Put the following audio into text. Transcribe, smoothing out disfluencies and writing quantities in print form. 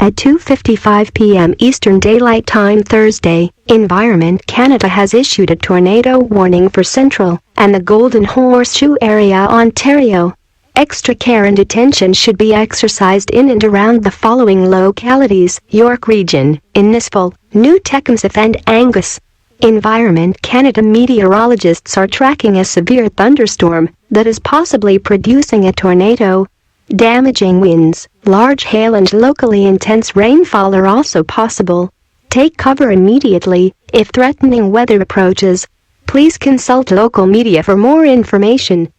At 2:55 p.m. Eastern Daylight Time Thursday, Environment Canada has issued a tornado warning for Central and the Golden Horseshoe area, Ontario. Extra care and attention should be exercised in and around the following localities: York Region, Innisfil, New Tecumseth and Angus. Environment Canada meteorologists are tracking a severe thunderstorm that is possibly producing a tornado. Damaging winds, large hail and locally intense rainfall are also possible. Take cover immediately if threatening weather approaches. Please consult local media for more information.